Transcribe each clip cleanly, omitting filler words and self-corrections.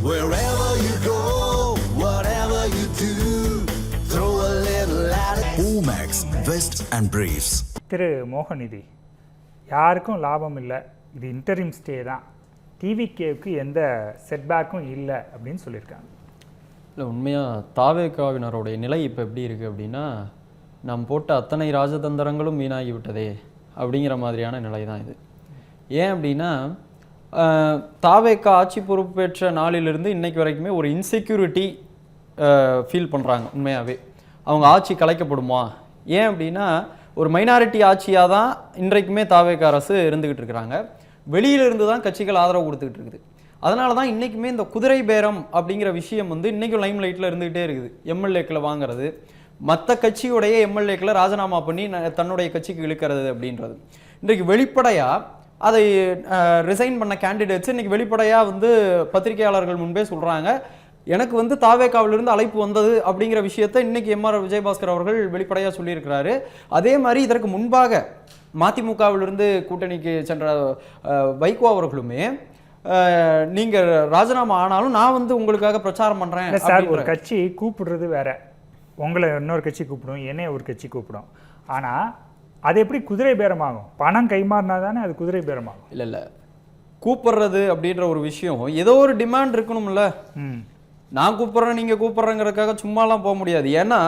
Wherever you go, whatever you do, throw a little at it. Omax, Vest and Briefs. திரு மோகநிதி, யாருக்கும் லாபம் இல்லை, இது interim stay தான், டிவிகேவுக்கு எந்த செட்பேக்கும் இல்லை அப்படின்னு சொல்லியிருக்காங்க. இல்லை, உண்மையாக தாவேகாவினருடைய நிலை இப்போ எப்படி இருக்குது அப்படின்னா, நாம் போட்ட அத்தனை ராஜதந்திரங்களும் வீணாகி விட்டதே அப்படிங்கிற மாதிரியான நிலை தான் இது. ஏன் அப்படின்னா, தாவேகா ஆட்சி பொறுப்பேற்ற நாளிலிருந்து இன்னைக்கு வரைக்குமே ஒரு இன்செக்யூரிட்டி ஃபீல் பண்ணுறாங்க. உண்மையாகவே அவங்க ஆட்சி கலைக்கப்படுமா? ஏன் அப்படின்னா, ஒரு மைனாரிட்டி ஆட்சியாக தான் இன்றைக்குமே தாவேகா அரசு இருந்துக்கிட்டு இருக்கிறாங்க. வெளியிலிருந்து தான் கட்சிகள் ஆதரவு கொடுத்துக்கிட்டு இருக்குது. அதனால தான் இன்றைக்குமே இந்த குதிரை பேரம் அப்படிங்கிற விஷயம் வந்து இன்றைக்கும் லைம் லைட்டில் இருந்துக்கிட்டே இருக்குது. எம்எல்ஏக்களை வாங்குறது, மற்ற கட்சியுடைய எம்எல்ஏக்களை ராஜினாமா பண்ணி தன்னுடைய கட்சிக்கு இழுக்கிறது அப்படின்றது. இன்றைக்கு வெளிப்படையாக அதை ரிசைன் பண்ண கேண்டிடேட்ஸ் இன்றைக்கி வெளிப்படையாக வந்து பத்திரிகையாளர்கள் முன்பே சொல்கிறாங்க, எனக்கு வந்து தாவேகாவிலிருந்து அழைப்பு வந்தது அப்படிங்கிற விஷயத்தை இன்றைக்கி எம்ஆர் விஜயபாஸ்கர் அவர்கள் வெளிப்படையாக சொல்லியிருக்கிறாரு. அதே மாதிரி இதற்கு முன்பாக மதிமுகவிலிருந்து கூட்டணிக்கு சென்ற வைகோ அவர்களுமே, நீங்கள் ராஜினாமா ஆனாலும் நான் வந்து உங்களுக்காக பிரச்சாரம் பண்ணுறேன் சார். ஒரு கட்சி கூப்பிடுறது வேற, உங்களை இன்னொரு கட்சி கூப்பிடும், என்னைய ஒரு கட்சி கூப்பிடும். ஆனால் அது எப்படி குதிரை பேரமாகும்? பணம் கைமாறினா தானே அது குதிரை பேரமாகும். இல்லை, கூப்பிடுறது அப்படின்ற ஒரு விஷயம் ஏதோ ஒரு டிமாண்ட் இருக்கணும்ல. நான் கூப்பிட்றேன், நீங்கள் கூப்பிட்றேங்கிறதுக்காக சும்மாலாம் போக முடியாது. ஏன்னா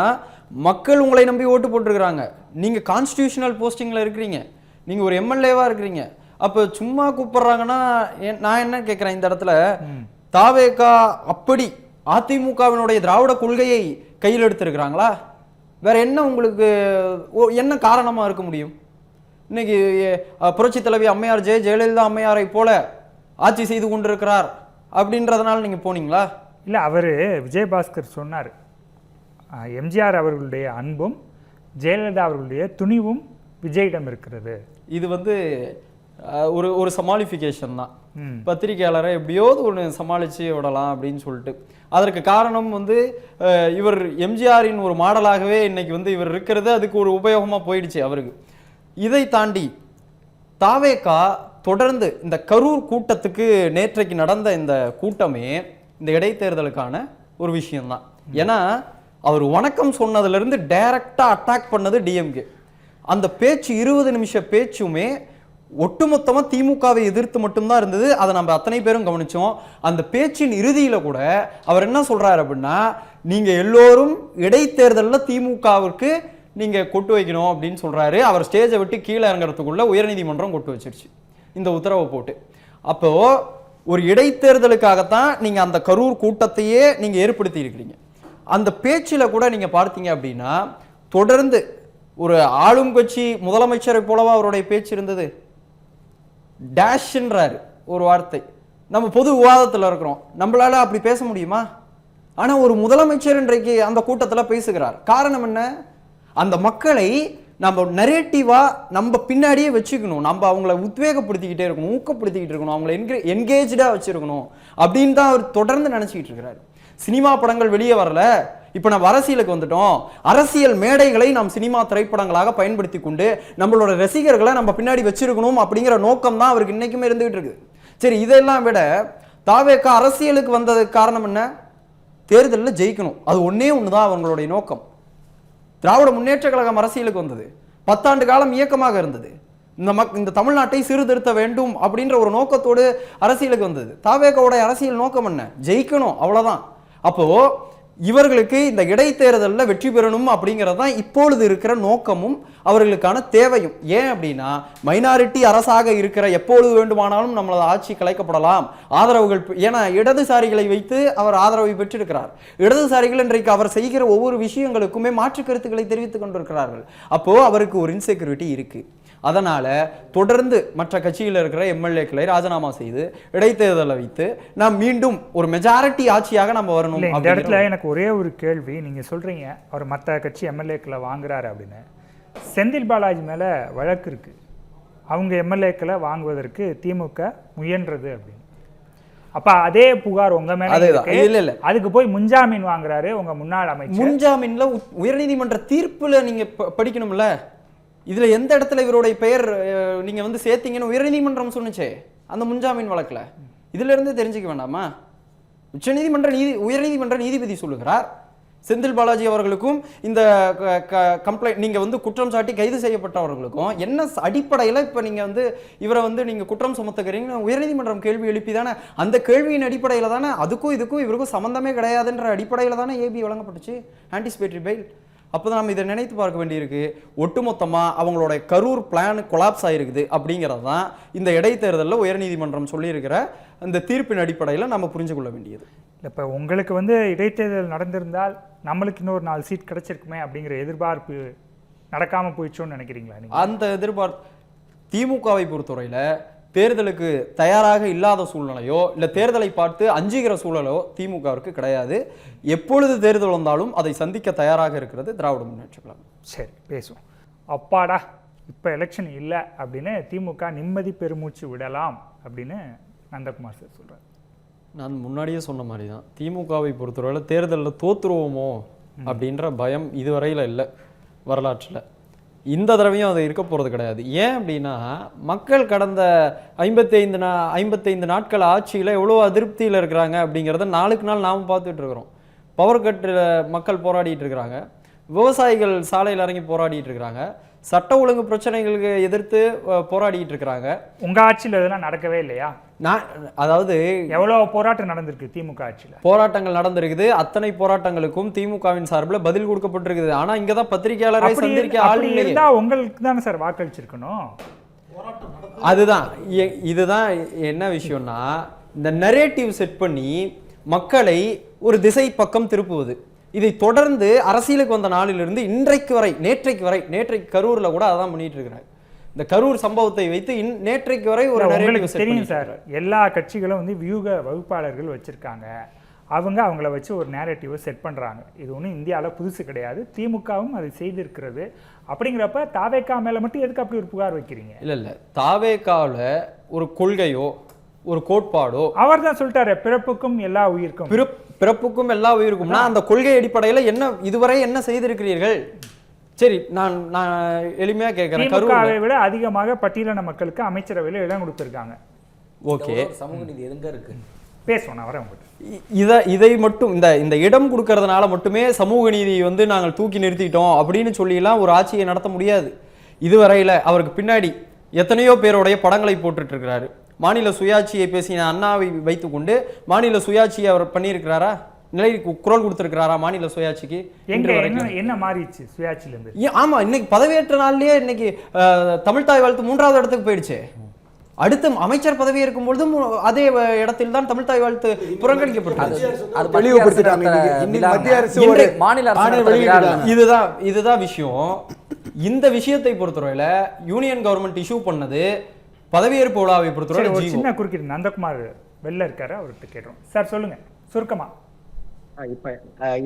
மக்கள் உங்களை நம்பி ஓட்டு போட்டிருக்கிறாங்க. நீங்கள் கான்ஸ்டியூஷனல் போஸ்டிங்கில் இருக்கிறீங்க, நீங்கள் ஒரு எம்எல்ஏவாக இருக்கிறீங்க. அப்போ சும்மா கூப்பிட்றாங்கன்னா நான் என்ன கேட்குறேன், இந்த இடத்துல தாவேகா அப்படி அதிமுகவினுடைய திராவிட கொள்கையை கையில் எடுத்திருக்கிறாங்களா? வேற என்ன உங்களுக்கு என்ன காரணமாக இருக்க முடியும்? இன்னைக்கு புரட்சி தலைவி அம்மையார் ஜெயலலிதா அம்மையாரை போல ஆட்சி செய்து கொண்டிருக்கிறார் அப்படின்றதுனால நீங்கள் போனீங்களா? இல்லை, அவர் விஜயபாஸ்கர் சொன்னார், எம்ஜிஆர் அவர்களுடைய அன்பும் ஜெயலலிதா அவர்களுடைய துணிவும் விஜயிடம் இருக்கிறது. இது வந்து ஒரு சமாளிஃபிகேஷன் தான். பத்திரிகையாளரை எப்படியோது ஒன்று சமாளித்து விடலாம் அப்படின்னு சொல்லிட்டு. அதற்கு காரணம் வந்து இவர் எம்ஜிஆரின் ஒரு மாடலாகவே இன்னைக்கு வந்து இவர் இருக்கிறது அதுக்கு ஒரு உபயோகமாக போயிடுச்சு அவருக்கு. இதை தாண்டி தாவேகா தொடர்ந்து இந்த கரூர் கூட்டத்துக்கு நேற்றைக்கு நடந்த இந்த கூட்டமே இந்த இடைத்தேர்தலுக்கான ஒரு விஷயம்தான். ஏன்னா அவர் வணக்கம் சொன்னதுலேருந்து டைரக்டாக அட்டாக் பண்ணது டிஎம்கே. அந்த பேச்சு 20 நிமிஷ பேச்சுமே ஒட்டுமொத்தமாக திமுகவை எதிர்த்து மட்டும்தான் இருந்தது. அதை நம்ம அத்தனை பேரும் கவனித்தோம். அந்த பேச்சின் இறுதியில் கூட அவர் என்ன சொல்கிறார் அப்படின்னா, நீங்கள் எல்லோரும் இடைத்தேர்தலில் திமுகவிற்கு நீங்கள் கொட்டு வைக்கணும் அப்படின்னு சொல்கிறாரு. அவர் ஸ்டேஜை விட்டு கீழே இறங்குறதுக்குள்ள உயர்நீதிமன்றம் கொட்டு வச்சிருச்சு இந்த உத்தரவை போட்டு. அப்போது ஒரு இடைத்தேர்தலுக்காகத்தான் நீங்கள் அந்த கரூர் கூட்டத்தையே நீங்கள் ஏற்படுத்தி இருக்கிறீங்க. அந்த பேச்சில் கூட நீங்கள் பார்த்தீங்க அப்படின்னா தொடர்ந்து ஒரு ஆளும் கட்சி முதலமைச்சரை போலவா அவருடைய பேச்சு இருந்தது. டேஷ்ன்றாரு ஒரு வார்த்தை. நம்ம பொது விவாதத்தில் இருக்கிறோம், நம்மளால அப்படி பேச முடியுமா? ஆனால் ஒரு முதலமைச்சர் இன்றைக்கு அந்த கூட்டத்தில் பேசுகிறார். காரணம் என்ன? அந்த மக்களை நம்ம நரேட்டிவா நம்ம பின்னாடியே வச்சுக்கணும், நம்ம அவங்கள உத்வேகப்படுத்திக்கிட்டே இருக்கணும், ஊக்கப்படுத்திக்கிட்டு இருக்கணும், அவங்கள என்கேஜாக வச்சிருக்கணும் அப்படின்னு தான் அவர் தொடர்ந்து நினச்சிக்கிட்டு இருக்கிறார். சினிமா படங்கள் வெளியே வரல, இப்போ நம்ம அரசியலுக்கு வந்துட்டோம், அரசியல் மேடைகளை நாம் சினிமா திரைப்படங்களாக பயன்படுத்தி கொண்டு நம்மளோட ரசிகர்களை நம்ம பின்னாடி வச்சிருக்கணும் அப்படிங்கிற நோக்கம் தான் அவருக்கு இன்னைக்குமே இருந்துகிட்டு இருக்கு. சரி, இதெல்லாம் விட தாவேகா அரசியலுக்கு வந்ததுக்கு காரணம் என்ன? தேர்தலில் ஜெயிக்கணும், அது ஒன்னே ஒன்று தான் அவங்களுடைய நோக்கம். திராவிட முன்னேற்ற கழகம் அரசியலுக்கு வந்தது 10 ஆண்டு காலம் இயக்கமாக இருந்தது. இந்த தமிழ்நாட்டை சீர்திருத்த வேண்டும் அப்படின்ற ஒரு நோக்கத்தோடு அரசியலுக்கு வந்தது. தாவேகாவுடைய அரசியல் நோக்கம் என்ன? ஜெயிக்கணும், அவ்வளவுதான். அப்போ இவர்களுக்கு இந்த இடைத்தேர்தலில் வெற்றி பெறணும் அப்படிங்கிறது தான் இப்பொழுது இருக்கிற நோக்கமும் அவர்களுக்கான தேவையும். ஏன் அப்படின்னா, மைனாரிட்டி அரசாக இருக்கிற எப்பொழுது வேண்டுமானாலும் நம்மளது ஆட்சி கலைக்கப்படலாம், ஆதரவுகள். ஏன்னா இடதுசாரிகளை வைத்து அவர் ஆதரவை பெற்றிருக்கிறார். இடதுசாரிகள் இன்றைக்கு அவர் செய்கிற ஒவ்வொரு விஷயங்களுக்குமே மாற்று கருத்துக்களை தெரிவித்துக் கொண்டிருக்கிறார்கள். அப்போ அவருக்கு ஒரு இன்செக்யூரிட்டி இருக்கு. அதனால தொடர்ந்து மற்ற கட்சியில் இருக்கிற எம்எல்ஏக்களை ராஜினாமா செய்து இடைத்தேர்தலை வைத்து நாம் மீண்டும் ஒரு மெஜாரிட்டி ஆட்சியாக நம்ம வரணும். இந்த இடத்துல எனக்கு ஒரே ஒரு கேள்வி. நீங்க சொல்றீங்க அவர் மற்ற கட்சி எம்எல்ஏக்களை வாங்குறாரு அப்படின்னு. செந்தில் பாலாஜி மேல வழக்கு இருக்கு, அவங்க எம்எல்ஏக்களை வாங்குவதற்கு திமுக முயன்றது அப்படின்னு. அப்ப அதே புகார் உங்க மேல இல்ல, அதுக்கு போய் முன்ஜாமீன் வாங்குறாரு உங்க முன்னாள் அமைச்சர். முன்ஜாமீன்ல உயர்நீதிமன்ற தீர்ப்புல நீங்க படிக்கணும்ல. இதுல எந்த இடத்துல இவருடைய பெயர் நீங்க வந்து சேர்த்தீங்கன்னு உயர்நீதிமன்றம் சொன்னுச்சே அந்த முன்ஜாமீன் வழக்குல. இதுல இருந்து தெரிஞ்சுக்க வேண்டாமா? உயர்நீதிமன்ற நீதிபதி சொல்லுகிறார். செந்தில் பாலாஜி அவர்களுக்கும் இந்த கம்ப்ளைண்ட் நீங்க வந்து குற்றம் சாட்டி கைது செய்யப்பட்டவர்களுக்கும் என்ன அடிப்படையில் இப்ப நீங்க வந்து இவரை வந்து நீங்க குற்றம் சுமத்துக்கிறீங்க உயர்நீதிமன்றம் கேள்வி எழுப்பி தானே, அந்த கேள்வியின் அடிப்படையில் தானே அதுக்கும் இதுக்கும் இவருக்கும் சம்பந்தமே கிடையாதுன்ற அடிப்படையில் தானே ஏபி வழங்கப்பட்டுச்சு ஆன்டிசிபேட்டரி பெயில். அப்போதான் நம்ம இதை நினைத்து பார்க்க வேண்டியிருக்கு. ஒட்டுமொத்தமாக அவங்களோட கரூர் பிளான் கொலாப்ஸ் ஆகிருக்குது அப்படிங்கிறது தான் இந்த இடைத்தேர்தலில் உயர்நீதிமன்றம் சொல்லியிருக்கிற அந்த தீர்ப்பின் அடிப்படையில் நம்ம புரிஞ்சு கொள்ள வேண்டியது. இப்போ உங்களுக்கு வந்து இடைத்தேர்தல் நடந்திருந்தால் நம்மளுக்கு இன்னொரு 4 சீட் கிடைச்சிருக்குமே அப்படிங்கிற எதிர்பார்ப்பு நடக்காமல் போயிடுச்சோன்னு நினைக்கிறீங்களா நீங்கள்? அந்த எதிர்பார்ப்பு திமுகவை பொறுத்தவரையில் தேர்தலுக்கு தயாராக இல்லாத சூழ்நிலையோ இல்லை தேர்தலை பார்த்து அஞ்சுகிற சூழலோ திமுகவிற்கு கிடையாது. எப்பொழுது தேர்தல் வந்தாலும் அதை சந்திக்க தயாராக இருக்கிறது திராவிட முன்னேற்ற கழகம். சரி, பேசுவோம். அப்பாடா இப்போ எலெக்ஷன் இல்லை அப்படின்னு திமுக நிம்மதி பெருமூச்சு விடலாம் அப்படின்னு நந்தகுமார் சார் சொல்கிறார். நான் முன்னாடியே சொன்ன மாதிரி தான், திமுகவை பொறுத்தவரையில் தேர்தலில் தோற்றுருவோமோ அப்படின்ற பயம் இதுவரையில் இல்லை வரலாற்றில். இந்த தடவையும் அது இருக்க போகிறது கிடையாது. ஏன் அப்படின்னா மக்கள் கடந்த 55 நாட்கள் ஆட்சியில் எவ்வளோ அதிருப்தியில் இருக்கிறாங்க அப்படிங்கிறத நாளுக்கு நாள் நாம் பார்த்துட்டு இருக்கிறோம். பவர் கட்டில் மக்கள் போராடிட்டு இருக்கிறாங்க, விவசாயிகள் சாலையில் இறங்கி போராடிட்டு இருக்கிறாங்க, சட்ட ஒழுங்கு பிரச்சனைகளுக்கு எதிர்த்து போராடிட்டு இருக்கிறாங்க. உங்க ஆட்சியில் இதெல்லாம் நடக்கவே இல்லையா? அதாவது எவ்வளவு போராட்டம் நடந்திருக்கு திமுக ஆட்சியில்? போராட்டங்கள் நடந்திருக்குது. அத்தனை போராட்டங்களுக்கும் திமுகவின் சார்பில் பதில் கொடுக்கப்பட்டிருக்குது. ஆனா இங்கதான் பத்திரிகையாளரை சந்திக்க ஆள் இல்லையா? உங்களுக்கு தானே சார் வாக்களிச்சிருக்கணும். அதுதான் இதுதான் என்ன விஷயம்னா, இந்த நரேட்டிவ் செட் பண்ணி மக்களை ஒரு திசை பக்கம் திருப்புவது. இதை தொடர்ந்து அரசியலுக்கு வந்த நாளிலிருந்து நேற்றைக்கு கரூர்ல கூட அதான் பண்ணிட்டு இருக்கிறாங்க. இந்த கரூர் சம்பவத்தை வைத்து நேற்றைக்கு வரை ஒரு தெரியும் சார், எல்லா கட்சிகளும் வந்து வியூக வகுப்பாளர்கள் வச்சிருக்காங்க. அவங்கள வச்சு ஒரு நேரேட்டிவை செட் பண்றாங்க. இது ஒன்றும் இந்தியாவில் புதுசு கிடையாது. திமுகவும் அதை செய்திருக்கிறது. அப்படிங்கிறப்ப தாவேகா மேல மட்டும் எதுக்கு அப்படி ஒரு புகார் வைக்கிறீங்க? இல்ல தாவேகாவில் ஒரு கொள்கையோ ஒரு கோட்பாடோ அவர் தான் சொல்லிட்டாரு, பிறப்புக்கும் எல்லா உயிருக்கும்னா அந்த கொள்கை அடிப்படையில் என்ன இதுவரை என்ன செய்திருக்கிறீர்கள்? சரி, நான் எளிமையா கேட்கிறேன். திமுகவை விட அதிகமாக பட்டியலின மக்களுக்கு அமைச்சரவையில் இடம் கொடுத்திருக்காங்க. ஓகே, சமூக நீதி எங்க இருக்கு? பேசுவோம், நான் வரேன். இதை மட்டும் இந்த இடம் கொடுக்கறதுனால மட்டுமே சமூக நீதி வந்து நாங்கள் தூக்கி நிறுத்திட்டோம் அப்படின்னு சொல்லிலாம் ஒரு ஆட்சியை நடத்த முடியாது. இதுவரையில அவருக்கு பின்னாடி எத்தனையோ பேருடைய படங்களை போட்டுட்டு இருக்கிறாரு. மாநில சுயாட்சியை பேசின அண்ணாவை வைத்துக்கொண்டு மாநில சுயாட்சியை அவர் பண்ணியிருக்கிறாரா? நிலைக்கு குரல் கொடுத்திருக்கிறாரா மாநில சுயாட்சிக்கு? என்ன மாறிடுச்சு சுயாட்சியில இருந்து? ஆமா, இன்னைக்கு பதவியேற்ற நாள்லயே இன்னைக்கு தமிழ்தாய் வாழ்த்து 3வது இடத்துக்கு போயிடுச்சு. அடுத்த அமைச்சர் பதவி இருக்கும்பொழுது அதே இடத்தில் தான் தமிழ்தாய் வாழ்த்து புறக்கணிக்கப்பட்டது. இதுதான் விஷயம். இந்த விஷயத்தை பொறுத்தவரையில யூனியன் கவர்மெண்ட் இஷ்யூ பண்ணது பதவியேற்பு விழாவை பொறுத்தவரை சின்ன குறுக்கிட்டு நந்தகுமார் வெளில இருக்காரு, அவர்கிட்ட கேட்டோம். சார் சொல்லுங்க சுருக்கமா. இப்ப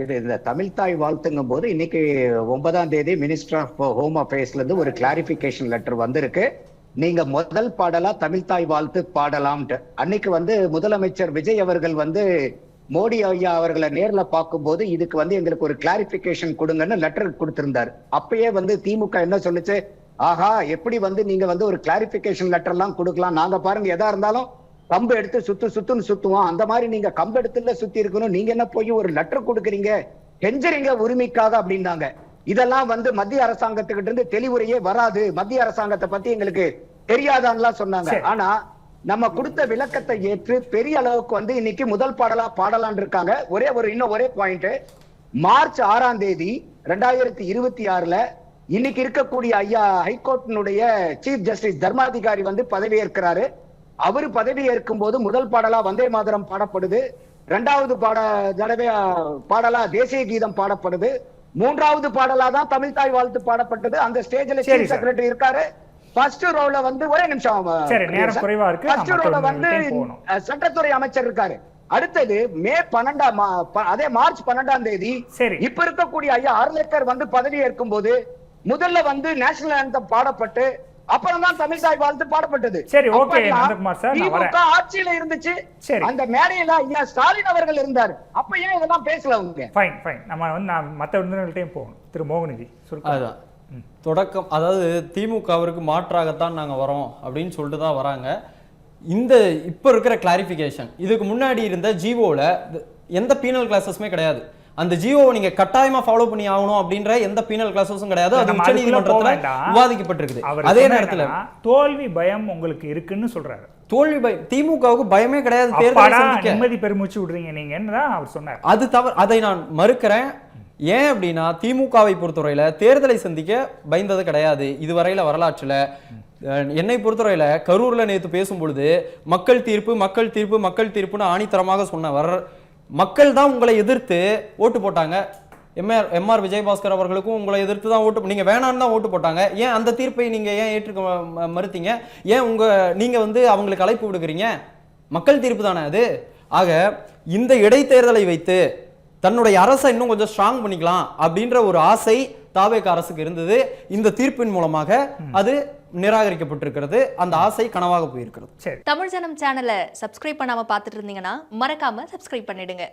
இது இந்த தமிழ்தாய் வாழ்த்துங்கும் போது இன்னைக்கு 9ஆம் தேதி மினிஸ்டர் ஆஃப் ஹோம் அஃபேர்ஸ்ல இருந்து ஒரு கிளாரிபிகேஷன் லெட்டர் வந்திருக்கு. நீங்க முதல் பாடலா தமிழ்தாய் வாழ்த்து பாடலாம்ட்டு. அன்னைக்கு வந்து முதலமைச்சர் விஜய் அவர்கள் வந்து மோடி ஐயா அவர்களை நேர்ல பார்க்கும்போது இதுக்கு வந்து எங்களுக்கு ஒரு கிளாரிபிகேஷன் கொடுங்கன்னு லெட்டர் கொடுத்திருந்தாரு. அப்பயே வந்து திமுக என்ன சொல்லுச்சு, ஆஹா எப்படி வந்து நீங்க வந்து ஒரு கிளாரிபிகேஷன் லெட்டர் எல்லாம் கொடுக்கலாம், நாங்க பாருங்க எதா இருந்தாலும் கம்பு எடுத்து சுத்துன்னு சுத்துவோம், அந்த மாதிரி நீங்க கம்பு எடுத்துல சுத்தி இருக்கணும், நீங்க என்ன போய் ஒரு லெட்டர் கொடுக்குறீங்க, கெஞ்சறீங்க உரிமைக்காக அப்படின்னாங்க. இதெல்லாம் வந்து மத்திய அரசாங்கத்துக்கிட்ட இருந்து தெளிவுரையே வராது, மத்திய அரசாங்கத்தை பத்தி எங்களுக்கு தெரியாதான்லாம் சொன்னாங்க. ஆனா நம்ம கொடுத்த விளக்கத்தை ஏற்று பெரிய அளவுக்கு வந்து இன்னைக்கு முதல் பாடலா பாடலான் இருக்காங்க. ஒரே பாயிண்ட், மார்ச் 6ஆம் தேதி 2026 இன்னைக்கு இருக்கக்கூடிய ஐயா ஹைகோர்ட்டினுடைய சீஃப் ஜஸ்டிஸ் தர்மாதிகாரி வந்து பதவி ஏற்கிறாரு. அவரு பதவி ஏற்கும் போது முதல் பாடலா வந்தே மாதரம் பாடப்படுது, 2வது பாடலா தேசிய கீதம் பாடப்படுது, 3வது பாடலா தான் தமிழ்தாய் வாழ்த்து பாடப்பட்டது. அந்த ஸ்டேஜ்ல சீஃப் செக்ரட்டரி இருக்காரு. ஃபர்ஸ்ட் ரோல வந்து ஒரே நிமிஷம், ஃபர்ஸ்ட் ரோல வந்து சட்டத்துறை அமைச்சர் இருக்காரு. அடுத்தது அதே மார்ச் 12ஆம் தேதி இப்ப இருக்கக்கூடிய ஐயா ஆர்லேக்கர் வந்து பதவி ஏற்கும் போது முதல்ல வந்து நேஷனல் ஆந்தம் பாடப்பட்டு அப்புறம் தான் தமிழ்தாய் வாழ்த்து பாடப்பட்டது. சரி, ஓகே நந்தகுமார் சார், நான் வரேன். ஆட்சியில இருந்துச்சு, அந்த மேடையில ஐயா ஸ்டாலின் அவர்கள் இருந்தார். அப்ப ஏன் இதெல்லாம் பேசல அவங்க? ஃபைன் நம்ம வந்து மத்த விருந்தினர்கள்ட்டையும் போகணும். திரு மோகன்ஜி சுருக்கம். தொடக்கம், அதாவது திமுகவிற்கு மாற்றாகத்தான் நாங்க வரோம் அப்படின்னு சொல்லிட்டு தான் வராங்க. இந்த இப்போ இருக்கிற கிளாரிஃபிகேஷன், இதுக்கு முன்னாடி இருந்த ஜிஓல எந்த பீனல் கிளாஸஸுமே கிடையாது. அந்த ஜிஓவை நீங்க கட்டாயமா ஃபாலோ பண்ணி ஆகணும் அப்படின்ற எந்த பீனல் கிளாஸஸும் கிடையாது. அது உச்சநீதிமன்றத்துல விவாதிக்கப்பட்டிருக்குது. அதே நேரத்துல தோல்வி பயம் உங்களுக்கு இருக்குன்னு சொல்றாரு. தோல்வி பயம் திமுகவுக்கு பயமே கிடையாது. தேர்தல் நிம்மதி பெருமூச்சு விடுறீங்க நீங்கன்னு தான் அவர் சொன்னார். அது தவறு, அதை நான் மறுக்கிறேன். ஏன் அப்படின்னா திமுகவை பொறுத்தவரையில தேர்தலை சந்திக்க பயந்தது கிடையாது இதுவரையில வரலாற்றுல. என்னை பொறுத்தவரையில கரூர்ல நேற்று பேசும்பொழுது மக்கள் தீர்ப்பு மக்கள் தீர்ப்பு மக்கள் தீர்ப்புன்னு ஆணித்தரமாக சொன்னவர், மக்கள் தான் உங்களை எதிர்த்து ஓட்டு போட்டாங்க. எம்ஆர் விஜயபாஸ்கர் அவர்களுக்கும் உங்களை எதிர்த்து தான் ஓட்டு, நீங்க வேணான்னு தான் ஓட்டு போட்டாங்க. ஏன் அந்த தீர்ப்பை நீங்க ஏன் ஏற்றுக்க மறுத்தீங்க? ஏன் நீங்க அவங்களுக்கு அழைப்பு விடுக்கிறீங்க? மக்கள் தீர்ப்பு தானே அது. ஆக இந்த இடைத்தேர்தலை வைத்து தன்னுடைய அரசை இன்னும் கொஞ்சம் ஸ்ட்ராங் பண்ணிக்கலாம் அப்படின்ற ஒரு ஆசை தாவேக அரசுக்கு இருந்தது. இந்த தீர்ப்பின் மூலமாக அது நிராகரிக்கப்பட்டிருக்கிறது. அந்த ஆசை கனவாக போயிருக்கிறது. தமிழ் ஜனம் சேனலை சப்ஸ்கிரைப் பண்ணாம பார்த்துட்டு இருந்தீங்கன்னா மறக்காம சப்ஸ்கிரைப் பண்ணிடுங்க.